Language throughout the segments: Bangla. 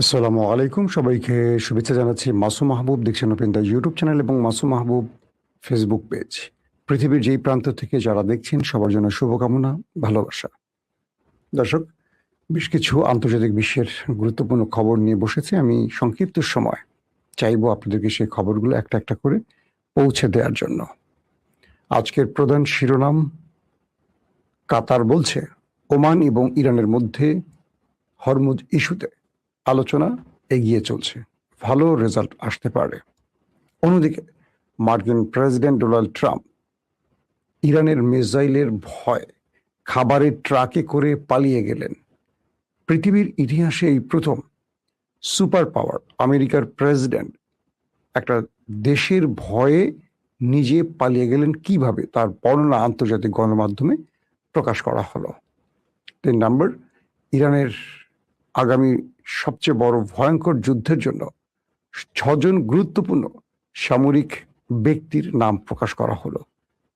আসসালামু আলাইকুম, সবাইকে শুভেচ্ছা জানাচ্ছি। মাসুম মাহবুব দেখছেন ওপেন দ্য ইউটিউব চ্যানেল এবং মাসুম মাহবুব ফেসবুক পেজ। পৃথিবীর যেই প্রান্ত থেকে যারা দেখছেন সবার জন্য শুভকামনা, ভালোবাসা। দর্শক, বেশ কিছু আন্তর্জাতিক বিশ্বের গুরুত্বপূর্ণ খবর নিয়ে বসেছি। আমি সংক্ষিপ্ত সময় চাইবো আপনাদেরকে সেই খবরগুলো একটা একটা করে পৌঁছে দেওয়ার জন্য। আজকের প্রধান শিরোনাম: কাতার বলছে ওমান এবং ইরানের মধ্যে হরমুজ ইস্যুতে আলোচনা এগিয়ে চলছে, ভালো রেজাল্ট আসতে পারে। অন্যদিকে মার্কিন প্রেসিডেন্ট ডোনাল্ড ট্রাম্প ইরানের মিসাইলের ভয় খাবারের ট্রাকে করে পালিয়ে গেলেন। পৃথিবীর ইতিহাসে এই প্রথম সুপার পাওয়ার আমেরিকার প্রেসিডেন্ট একটা দেশের ভয়ে নিজে পালিয়ে গেলেন কিভাবে, তার বর্ণনা আন্তর্জাতিক গণমাধ্যমে প্রকাশ করা হলো। 3 নম্বর, ইরানের আগামী সবচেয়ে বড় ভয়ঙ্কর যুদ্ধের জন্য 6 জন গুরুত্বপূর্ণ সামরিক ব্যক্তির নাম প্রকাশ করা হলো।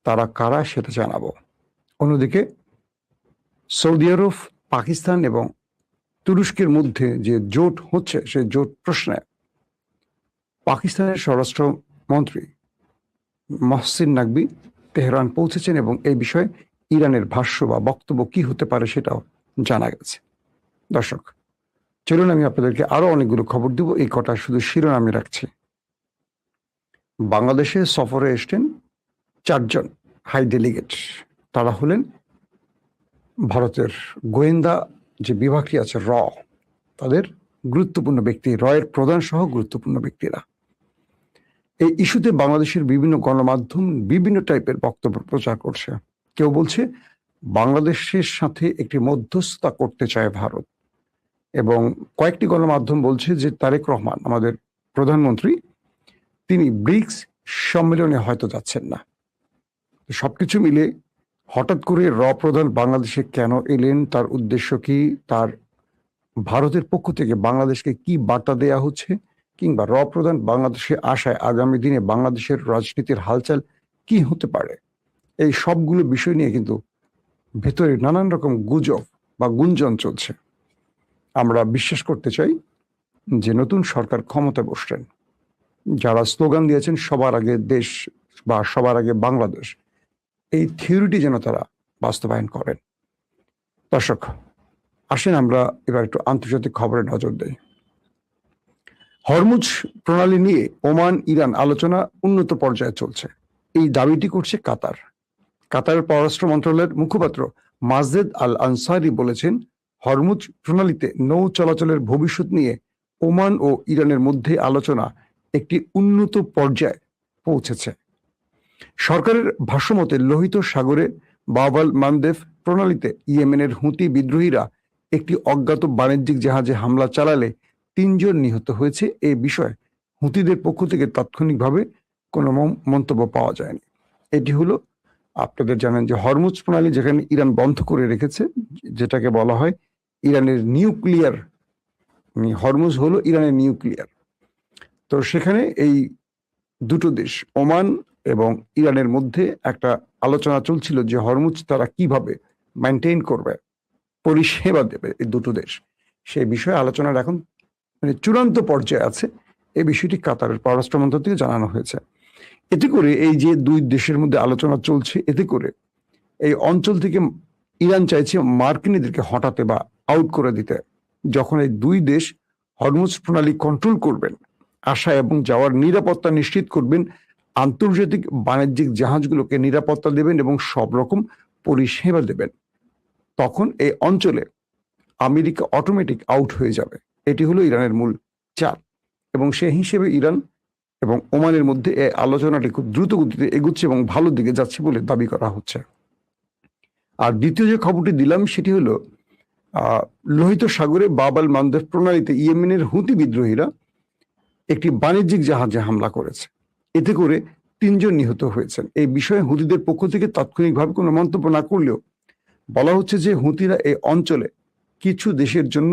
তারা কারা সেটা জানাবো। অন্যদিকে সৌদি আরব, পাকিস্তান এবং তুরস্কের মধ্যে যে জোট হচ্ছে, সেই জোট প্রশ্নে পাকিস্তানের স্বরাষ্ট্রমন্ত্রী মহসিন নাকবি তেহরান পৌঁছেছেন এবং এই বিষয়ে ইরানের ভাষ্য বা বক্তব্য কি হতে পারে সেটাও জানা গেছে। দর্শক, চলুন আমি আপনাদেরকে আরো অনেকগুলো খবর দেব, এই কটা শুধু শিরোনামে রাখছি। বাংলাদেশে সফরে এসছেন 4 জন হাই ডেলিগেট। তারা হলেন ভারতের গোয়েন্দা যে বিভাগটি আছে র, তাদের গুরুত্বপূর্ণ ব্যক্তি, রয়ের প্রধান সহ গুরুত্বপূর্ণ ব্যক্তিরা। এই ইস্যুতে বাংলাদেশের বিভিন্ন গণমাধ্যম বিভিন্ন টাইপের বক্তব্য প্রচার করছে। কেউ বলছে বাংলাদেশের সাথে একটি মধ্যস্থতা করতে চায় ভারত, এবং কয়েকটি গণমাধ্যম বলছে যে তারেক রহমান, আমাদের প্রধানমন্ত্রী, তিনি ব্রিক্স সম্মেলনে হয়তো যাচ্ছেন না। সবকিছু মিলে হঠাৎ করে র প্রধান বাংলাদেশে কেন এলেন, তার উদ্দেশ্য কি, তার ভারতের পক্ষ থেকে বাংলাদেশকে কি বার্তা দেয়া হচ্ছে, কিংবা র প্রধান বাংলাদেশে আসায় আগামী দিনে বাংলাদেশের রাজনীতির হালচাল কি হতে পারে, এই সবগুলো বিষয় নিয়ে কিন্তু ভেতরে নানান রকম গুজব বা গুঞ্জন চলছে। আমরা বিশ্বাস করতে চাই যে নতুন সরকার ক্ষমতায় বসছেন, যারা স্লোগান দিয়েছেন সবার আগে দেশ বা সবার আগে বাংলাদেশ, এই থিওরিটি যেন তারা বাস্তবায়ন করেন। দর্শক, আসেন আমরা এবার একটু আন্তর্জাতিক খবরে নজর দেই। হরমুজ প্রণালী নিয়ে ওমান ইরান আলোচনা উন্নত পর্যায়ে চলছে, এই দাবিটি করছে কাতার। কাতারের পররাষ্ট্র মন্ত্রণালয়ের মুখপাত্র মাজেদ আল আনসারি বলেছেন, হরমুজ প্রণালীতে নৌ চলাচলের ভবিষ্যৎ নিয়ে ওমান ও ইরানের মধ্যে আলোচনা একটি উন্নত পর্যায়ে পৌঁছেছে। সরকারের ভাষ্যমতে লোহিত সাগরে বাব-আল মানদেব প্রণালীতে ইয়েমেনের হুতি বিদ্রোহীরা একটি অজ্ঞাত বাণিজ্যিক জাহাজে হামলা চালালে 3 জন নিহত হয়েছে। এই বিষয়ে হুতিদের পক্ষ থেকে তাৎক্ষণিকভাবে কোনো মন্তব্য পাওয়া যায়নি। এটি হলো, আপনাদের জানেন যে হরমুজ প্রণালী যেখানে ইরান বন্ধ করে রেখেছে, যেটাকে বলা হয় ইরানের নিউক্লিয়ার, হরমুজ হলো ইরানের নিউক্লিয়ার। তো সেখানে এই দুটো দেশ ওমান এবং ইরানের মধ্যে একটা আলোচনা চলছিল যে হরমুজ তারা কিভাবে মেনটেন করবে, পরিষেবা দেবে এই দুটো দেশ, সেই বিষয়ে আলোচনার এখন চূড়ান্ত পর্যায়ে আছে। এই বিষয়টি কাতারের পররাষ্ট্র মন্ত্রক থেকে জানানো হয়েছে। এতে করে এই যে দুই দেশের মধ্যে আলোচনা চলছে, এতে করে এই অঞ্চল থেকে ইরান চাইছে মার্কিনীদেরকে হটাতে বা আউট করে দিতে। যখন এই দুই দেশ হরমুজ প্রণালী কন্ট্রোল করবেন, আসা এবং যাওয়ার নিরাপত্তা নিশ্চিত করবেন, আন্তর্জাতিক বাণিজ্যিক জাহাজগুলোকে নিরাপত্তা দেবেন এবং সব রকম পরিষেবা দেবেন, তখন এই অঞ্চলে আমেরিকা অটোমেটিক আউট হয়ে যাবে। এটি হলো ইরানের মূল চাপ, এবং সেই হিসেবে ইরান এবং ওমানের মধ্যে এই আলোচনাটি খুব দ্রুত গতিতে এগুচ্ছে এবং ভালো দিকে যাচ্ছে বলে দাবি করা হচ্ছে। আর দ্বিতীয় যে খবরটি দিলাম সেটি হলো লোহিত সাগরে বাব-আল মানদেব প্রণালীতে ইয়েমেনের হুতি বিদ্রোহীরা একটি বাণিজ্যিক জাহাজে হামলা করেছে, এতে করে 3 জন নিহত হয়েছেন। এই বিষয়ে হুতিদের পক্ষ থেকে তাৎক্ষণিকভাবে কোনো মন্তব্য না করলেও বলা হচ্ছে যে হুতিরা এই অঞ্চলে কিছু দেশের জন্য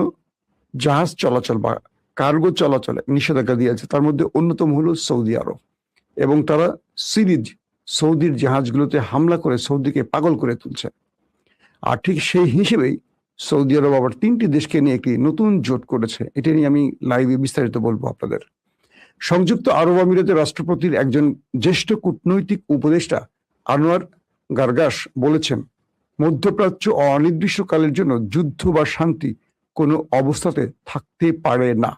জাহাজ চলাচল বা কার্গো চলাচলে নিষেধাজ্ঞা দিয়েছে, তার মধ্যে অন্যতম হলো সৌদি আরব, এবং তারা সিরিজ সৌদির জাহাজগুলোতে হামলা করে সৌদিকে পাগল করে তুলছে। আর ঠিক সেই হিসেবেই সৌদি আরব আবার 3টি দেশকে নিয়ে একটি নতুন জোট করেছে। এটা নিয়ে আমি লাইভে বিস্তারিত বলবো আপনাদের। সংযুক্ত আরব আমিরাতের রাষ্ট্রপতির একজন জ্যেষ্ঠ কূটনৈতিক উপদেষ্টা আনোয়ার গারগাস বলেছেন, মধ্যপ্রাচ্য অনির্দিষ্টকালের জন্য যুদ্ধ বা শান্তি কোনো অবস্থাতে থাকতে পারে না।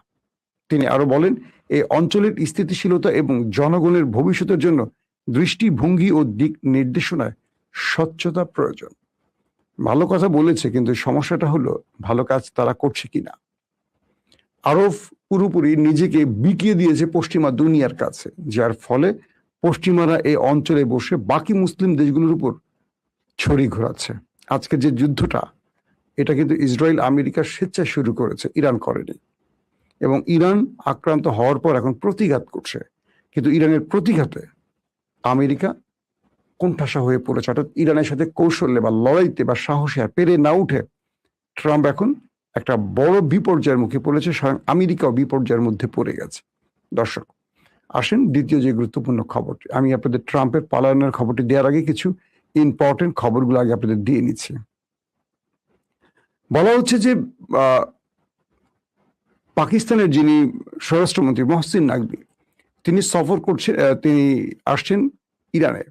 তিনি আরো বলেন, এই অঞ্চলের স্থিতিশীলতা এবং জনগণের ভবিষ্যতের জন্য দৃষ্টিভঙ্গি ও দিক নির্দেশনায় স্বচ্ছতা প্রয়োজন। ভালো কথা বলেছে, কিন্তু সমস্যাটা হলো ভালো কাজ তারা করছে কিনা। আরব পুরোপুরি নিজেকে বিকিয়ে দিয়েছে পশ্চিমা দুনিয়ার কাছে, যার ফলে পশ্চিমারা এই অঞ্চলে বসে বাকি মুসলিম দেশগুলোর উপর ছড়ি ঘোরাচ্ছে। আজকে যে যুদ্ধটা, এটা কিন্তু ইসরায়েল আমেরিকা স্বেচ্ছায় শুরু করেছে, ইরান করেনি। এবং ইরান আক্রান্ত হওয়ার পর এখন প্রতিঘাত করছে, কিন্তু ইরানের প্রতিঘাতে আমেরিকা কোণঠাসা হয়ে পড়েছে। অর্থাৎ ইরানের সাথে কৌশলে বা লড়াইতে বা সাহসে পেরে না উঠে ট্রাম্প এখন একটা বড় বিপর্যয়ের মুখে পড়েছে, স্বয়ং আমেরিকাও বিপর্যয়ের মধ্যে পড়ে গেছে। দর্শক, আসেন দ্বিতীয় যে গুরুত্বপূর্ণ খবরটি, আমি আপনাদের ট্রাম্পের পলায়নের খবরটি দেওয়ার আগে কিছু ইম্পর্টেন্ট খবরগুলো আগে আপনাদের দিয়ে নিচ্ছি। বলা হচ্ছে যে পাকিস্তানের যিনি স্বরাষ্ট্রমন্ত্রী মহসিন নাকভি, তিনি সফর করছেন, তিনি আসছেন ইরানে।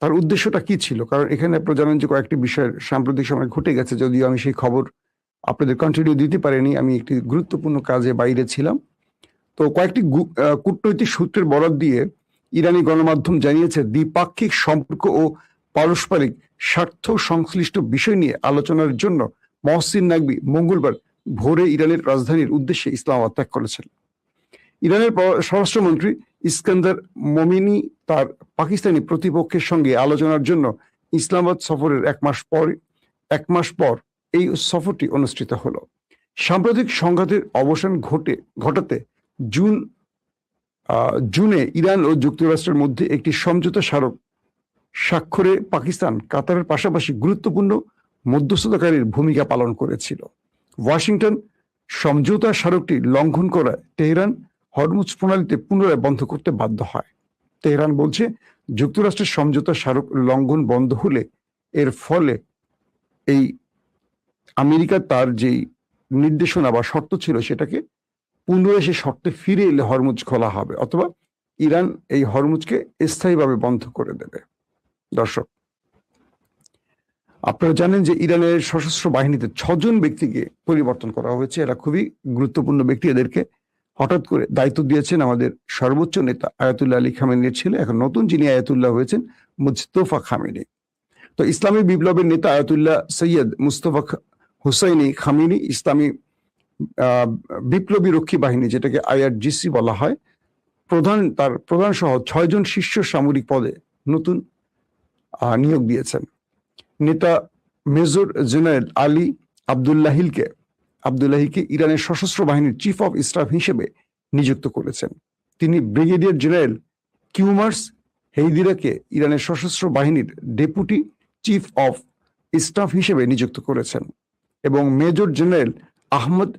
তার উদ্দেশ্যটা কি ছিল? কারণ এখানে আপনারা জানেন যে কয়েকটি বিষয়ের সাম্প্রতিক সময় ঘটে গেছে, যদিও আমি সেই খবর আপনাদের কন্টিনিউ দিতে পারিনি, আমি একটি গুরুত্বপূর্ণ কাজে বাইরে ছিলাম। তো কয়েকটি কূটনৈতিক সূত্রের বরাত দিয়ে ইরানি গণমাধ্যম জানিয়েছে, দ্বিপাক্ষিক সম্পর্ক ও পারস্পরিক স্বার্থ সংশ্লিষ্ট বিষয় নিয়ে আলোচনার জন্য মহসিন নাকভি মঙ্গলবার ভোরে ইরানের রাজধানীর উদ্দেশ্যে ইসলামাবাদ ত্যাগ করেছেন। ইরানের স্বরাষ্ট্রমন্ত্রী ইস্কান্দার মোমিনি তার পাকিস্তানি প্রতিপক্ষের সঙ্গে আলোচনার জন্য ইসলামাবাদ সফরের এক মাস পর এই সফরটি অনুষ্ঠিত হলো। সাম্প্রতিক সংঘাতের অবসান ঘটাতে জুনে ইরান ও যুক্তরাষ্ট্রের মধ্যে একটি সমঝোতা স্মারক স্বাক্ষরে পাকিস্তান কাতারের পাশাপাশি গুরুত্বপূর্ণ মধ্যস্থতাকারীর ভূমিকা পালন করেছিল। ওয়াশিংটন সমঝোতা স্মারকটি লঙ্ঘন করায় তেহরান হরমুজ প্রণালীতে পুনরায় বন্ধ করতে বাধ্য হয়। তেহরান বলছে, যুক্তরাষ্ট্রের সমঝোতা স্মারক লঙ্ঘন বন্ধ হলে এর ফলে এই আমেরিকা তার যেই নির্দেশনা বা শর্ত ছিল সেটাকে পুনরায় সে শর্তে ফিরে এলে হরমুজ খোলা হবে, অথবা ইরান এই হরমুজকে স্থায়ীভাবে বন্ধ করে দেবে। দর্শক, আপনারা জানেন যে ইরানের সশস্ত্র বাহিনীতে 6 জন ব্যক্তিকে পরিবর্তন করা হয়েছে। এরা খুবই গুরুত্বপূর্ণ ব্যক্তি। এদেরকে হঠাৎ করে দায়িত্ব দিয়েছেন আমাদের সর্বোচ্চ নেতা আয়াতুল্লাহ আলী খামেনির ছেলে, এখন নতুন যিনি আয়াতুল্লাহ হয়েছেন মুজতফা খামেনি। তো ইসলামী বিপ্লবের নেতা আয়াতুল্লাহ সৈয়দ মুস্তফা হুসাইনি খামেনি ইসলামী বিপ্লবী রক্ষী বাহিনী, যেটাকে IRGC বলা হয়, তার প্রধান সহ 6 জন শীর্ষ সামরিক পদে নতুন নিয়োগ দিয়েছেন। নেতা মেজর জেনারেল আলী আব্দুল্লাহিকে ইরানের সশস্ত্র বাহিনীর চিফ অফ স্টাফ হিসেবে নিযুক্ত করেছেন। তিনি ব্রিগেডিয়ার জেনারেল কিউমার্স হেইদিরাকে ইরানের সশস্ত্র বাহিনীর ডেপুটি চিফ অফ স্টাফ হিসেবে নিযুক্ত করেছেন এবং মেজর জেনারেল আহমদ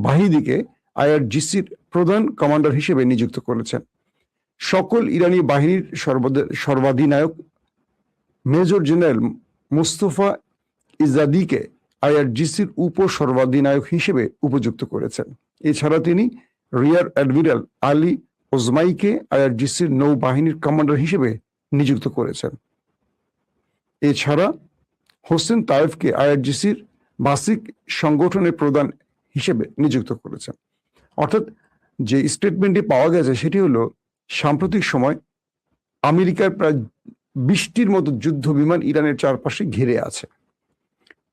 বাহিদিকে IRGCর প্রধান কমান্ডার হিসেবে নিযুক্ত করেছেন। সকল ইরানি বাহিনীর সর্বাধিনায়ক মেজর জেনারেল মুস্তফা ইজাদিকে IRGCর উপ সর্বাধিনায়ক হিসেবে উপযুক্ত করেছেন। এছাড়া তিনি রিয়ার অ্যাডমিরাল আলী ওজমাইকে IRGCর নৌবাহিনীর কমান্ডার হিসেবে নিযুক্ত করেছেন। এছাড়া হোসেন তায়েফকে IRGCর বাসিক সংগঠনের প্রধান হিসেবে নিযুক্ত করেছেন। অর্থাৎ যে স্টেটমেন্টটি পাওয়া গেছে সেটি হলো, সাম্প্রতিক সময় আমেরিকার প্রায় 20টির মতো যুদ্ধ বিমান ইরানের চারপাশে ঘিরে আছে।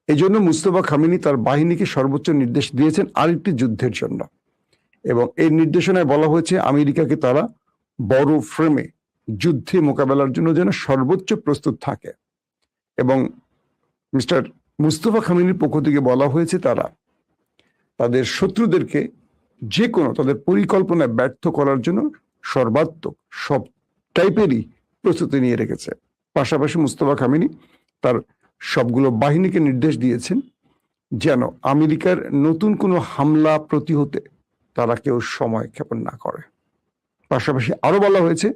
এই জন্য মুস্তফা খামেনি তার বাহিনীকে সর্বোচ্চ নির্দেশ দিয়েছেন আরেকটি যুদ্ধের জন্য, এবং এই নির্দেশনায় বলা হয়েছে আমেরিকাকে তারা বড় ফ্রেমে যুদ্ধে মোকাবেলার জন্য যেন সর্বোচ্চ প্রস্তুত থাকে। এবং মিস্টার মুস্তফা খামেনির পক্ষ থেকে বলা হয়েছে তারা তাদের শত্রুদেরকে যে কোনো তাদের পরিকল্পনায় ব্যর্থ করার জন্য সর্বাত্মক সব টাইপেরই প্রস্তুতি নিয়ে রেখেছে। পাশাপাশি মুস্তফা খামেনি তার সবগুলো বাহিনীকে নির্দেশ দিয়েছেন যেন আমেরিকার নতুন কোনো হামলা প্রতিহতে তারা কেউ সময় ক্ষেপণ না করে। পাশাপাশি আরো বলা হয়েছে,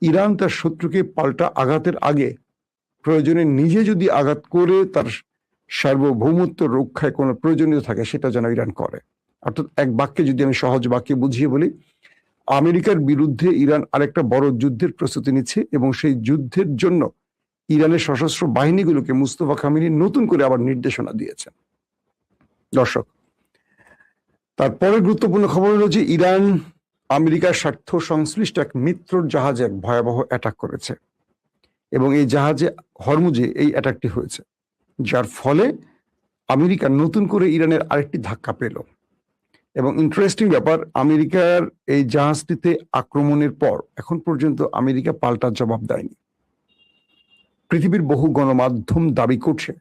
ইরান তার শত্রুকে পাল্টা আঘাতের আগে প্রয়োজনে নিজে যদি আঘাত করে তার সার্বভৌমত্ব রক্ষায় কোনো প্রয়োজনীয় থাকে সেটা যেন ইরান করে। অর্থাৎ এক বাক্যে যদি আমি সহজ বাক্যে বুঝিয়ে বলি, আমেরিকার বিরুদ্ধে ইরান আরেকটা বড় যুদ্ধের প্রস্তুতি নিচ্ছে এবং সেই যুদ্ধের জন্য ইরানের সশস্ত্র বাহিনীগুলোকে মুস্তফা খামেনি নতুন করে আবার নির্দেশনা দিয়েছেন। দর্শক, তারপরে গুরুত্বপূর্ণ খবর হলো যে ইরান আমেরিকার স্বার্থ সংশ্লিষ্ট এক মিত্রর জাহাজে এক ভয়াবহ অ্যাটাক করেছে এবং এই জাহাজে হরমুজে এই অ্যাটাকটি হয়েছে, যার ফলে আমেরিকা নতুন করে ইরানের আরেকটি ধাক্কা পেল। এবং ইন্টারেস্টিং ব্যাপার, আমেরিকার এই জাহাজটিতে আক্রমণের পর এখন পর্যন্ত আমেরিকা পাল্টা জবাব দেয়নি। পৃথিবীর বহু গণমাধ্যম দাবি করছে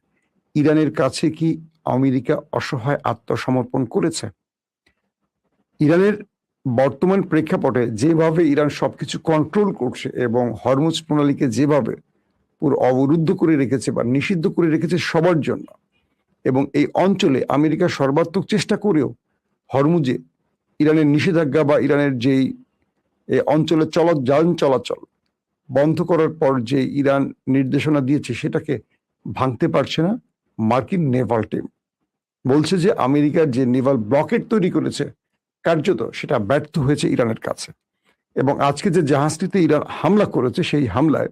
ইরানের কাছে কি আমেরিকা অসহায় আত্মসমর্পণ করেছে। ইরানের বর্তমান প্রেক্ষাপটে যেভাবে ইরান সবকিছু কন্ট্রোল করছে এবং হরমুজ প্রণালীকে যেভাবে পুরো অবরুদ্ধ করে রেখেছে বা নিষিদ্ধ করে রেখেছে সবার জন্য, এবং এই অঞ্চলে আমেরিকা সর্বাত্মক চেষ্টা করেও হরমুজে ইরানের নিষেধাজ্ঞা বা ইরানের যেই অঞ্চলে যান চলাচল বন্ধ করার পর যে ইরান নির্দেশনা দিয়েছে সেটাকে ভাঙতে পারছে না মার্কিন নেভাল টিম। বলছে যে আমেরিকার যে নেভাল ব্লকেট তৈরি করেছে কার্যত সেটা ব্যর্থ হয়েছে ইরানের কাছে। এবং আজকে যে জাহাজটিতে ইরান হামলা করেছে সেই হামলায়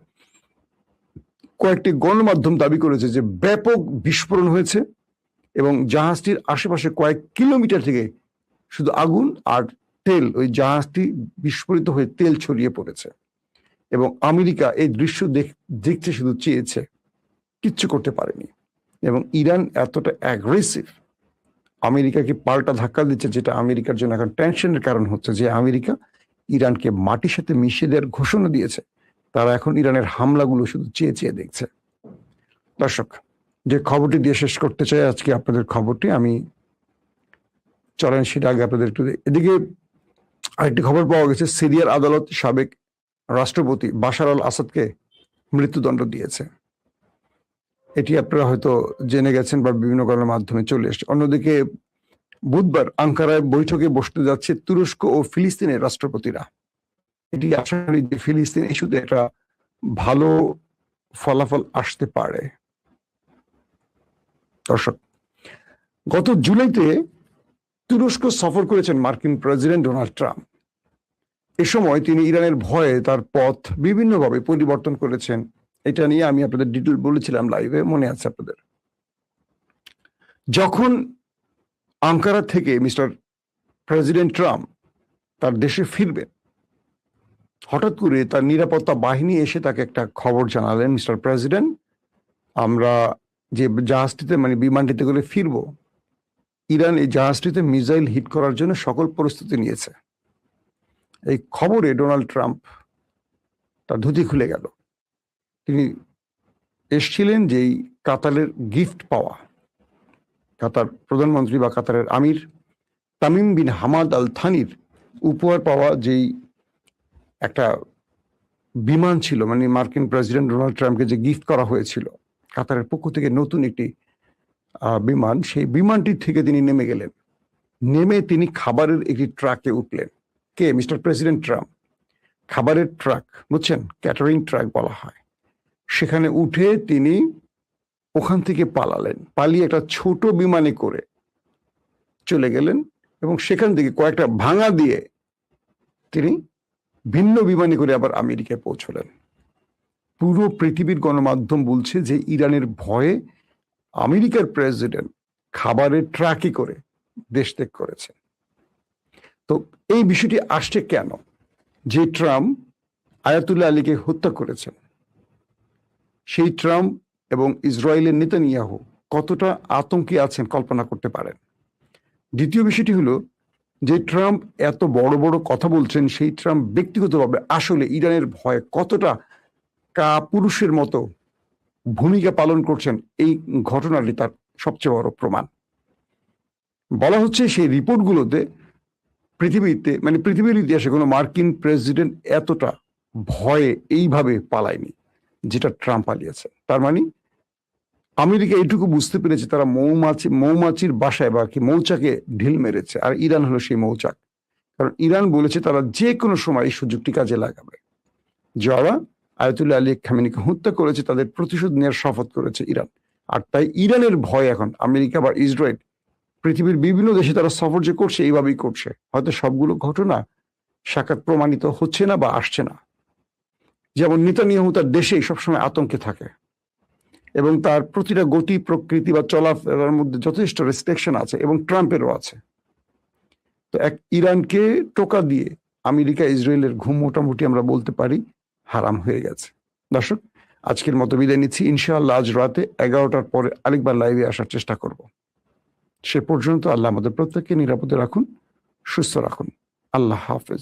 কয়েকটি গণমাধ্যম দাবি করেছে যে ব্যাপক বিস্ফোরণ হয়েছে এবং জাহাজটির আশেপাশে কয়েক কিলোমিটার থেকে শুধু আগুন আর তেল, ওই জাহাজটি বিস্ফোরিত হয়ে তেল ছড়িয়ে পড়েছে এবং আমেরিকা এই দৃশ্য দেখতে শুধু চেয়েছে, কিচ্ছু করতে পারেনি। এবং ইরান এতটা অ্যাগ্রেসিভ, আমেরিকাকে পাল্টা ধাক্কা দিচ্ছে, যেটা আমেরিকার জন্য এখন টেনশনের কারণ হচ্ছে যে আমেরিকা ইরানকে মাটির সাথে মিশিয়ে দেওয়ার ঘোষণা দিয়েছে। তারা এখন ইরানের হামলাগুলো শুধু চেয়ে চেয়ে দেখছে। দর্শক, যে খবরটি দিয়ে শেষ করতে চাই আজকে আপনাদের খবরটি, আমি চলেন সেটা আগে আপনাদের একটু। এদিকে আরেকটি খবর পাওয়া গেছে, সিরিয়ার আদালত সাবেক রাষ্ট্রপতি বাশার আল আসাদকে মৃত্যুদণ্ড দিয়েছে। এটি আপনারা হয়তো জেনে গেছেন বা বিভিন্ন কারণের মাধ্যমে চলে এসছে। অন্যদিকে বুধবার আঙ্কারায় বৈঠকে বসতে যাচ্ছে তুরস্ক ও ফিলিস্তিনের রাষ্ট্রপতিরা। এটি আশা করি যে ফিলিস্তিন ইস্যুতে একটা ভালো ফলাফল আসতে পারে। দর্শক, গত জুলাইতে তুরস্ক সফর করেছেন মার্কিন প্রেসিডেন্ট ডোনাল্ড ট্রাম্প। এ সময় তিনি ইরানের ভয়ে তার পথ বিভিন্নভাবে পরিবর্তন করেছেন। এটা নিয়ে আমি আপনাদের ডিটেল বলেছিলাম লাইভে, মনে আছে আপনাদের। যখন আঙ্কারা থেকে মিস্টার প্রেসিডেন্ট ট্রাম্প তার দেশে ফিরবেন, হঠাৎ করে তার নিরাপত্তা বাহিনী এসে তাকে একটা খবর জানালেন, মিস্টার প্রেসিডেন্ট, আমরা যে জাহাজটিতে মানে বিমানটিতে করে ফিরবো, ইরান এই জাহাজটিতে মিসাইল হিট করার জন্য সকল প্রস্তুতি নিয়েছে। এই খবরে ডোনাল্ড ট্রাম্প তার ধুতি খুলে গেল। তিনি এসছিলেন যেই কাতারের গিফট পাওয়া, কাতার প্রধানমন্ত্রী বা কাতারের আমির তামিম বিন হামাদ আল থানির উপহার পাওয়া যেই একটা বিমান ছিল, মানে মার্কিন প্রেসিডেন্ট ডোনাল্ড ট্রাম্পকে যে গিফট করা হয়েছিল কাতারের পক্ষ থেকে নতুন একটি বিমান, সেই বিমানটি থেকে তিনি নেমে গেলেন। নেমে তিনি খাবারের একটি ট্রাকে উঠলেন। কে? Mister president Trump. খাবারের ট্রাক, বুঝছেন, ক্যাটারিং ট্রাক বলা হয়। সেখানে উঠে তিনি ওখান থেকে পালালেন, পালিয়ে একটা ছোট বিমানে করে চলে গেলেন এবং সেখান থেকে কয়েকটা ভাঙা দিয়ে তিনি ভিন্ন বিমানে করে আবার আমেরিকায় পৌঁছলেন। পুরো পৃথিবীর গণমাধ্যম বলছে যে ইরানের ভয়ে আমেরিকার প্রেসিডেন্ট খাবারের ট্রাকে করে দেশ ত্যাগ করেছে। তো এই বিষয়টি আসছে কেন? যে ট্রাম্প আয়াতুল্লাহ আলীকে হত্যা করেছেন, সেই ট্রাম্প এবং ইসরায়েলের নেতানিয়াহু কতটা আতঙ্কে আছেন কল্পনা করতে পারেন। দ্বিতীয় বিষয়টি হলো, যে ট্রাম্প এত বড় বড় কথা বলছেন, সেই ট্রাম্প ব্যক্তিগতভাবে আসলে ইরানের ভয়ে কতটা কাপুরুষের মতো ভূমিকা পালন করছেন, এই ঘটনাটি তার সবচেয়ে বড় প্রমাণ। বলা হচ্ছে সেই রিপোর্টগুলোতে পৃথিবীতে, মানে পৃথিবীর ইতিহাসে কোনো মার্কিন প্রেসিডেন্ট এতটা ভয়ে এইভাবে পালায়নি যেটা ট্রাম্প পালিয়েছে। তার মানে আমেরিকা এইটুকু বুঝতে পেরেছে তারা মৌমাছির বাসায় বা কি মৌচাকে ঢিল মেরেছে, আর ইরান হলো সেই মৌচাক। কারণ ইরান বলেছে তারা যে কোনো সময় এই সুযোগটি কাজে লাগাবে। যারা আয়াতুল্লাহ আলী খামেনিকে হত্যা করেছে, তাদের প্রতিশোধ নেওয়ার শপথ করেছে ইরান। আর তাই ইরানের ভয় এখন আমেরিকা বা ইসরায়েল, পৃথিবীর বিভিন্ন দেশে তারা সফর যে করছে এইভাবেই করছে। হয়তো সবগুলো ঘটনা সাক্ষাৎ প্রমাণিত হচ্ছে না বা আসছে না। যেমন নেতানিয়াহু তার দেশেই সবসময় আতঙ্কে থাকে এবং তার প্রতিটা গতি প্রকৃতি বা চলাফেরার মধ্যে যথেষ্ট রেস্ট্রিকশন আছে, এবং ট্রাম্পেরও আছে। তো এক ইরানকে টোকা দিয়ে আমেরিকা ইসরায়েলের ঘুম মোটামুটি আমরা বলতে পারি হারাম হয়ে গেছে। দর্শক, আজকের মতো বিদায় নিচ্ছি। ইনশাআল্লাহ আজ রাতে 11টার পরে আরেকবার লাইভে আসার চেষ্টা করব। সে পর্যন্ত আল্লাহ আমাদের প্রত্যেককে নিরাপদে রাখুন, সুস্থ রাখুন। আল্লাহ হাফেজ।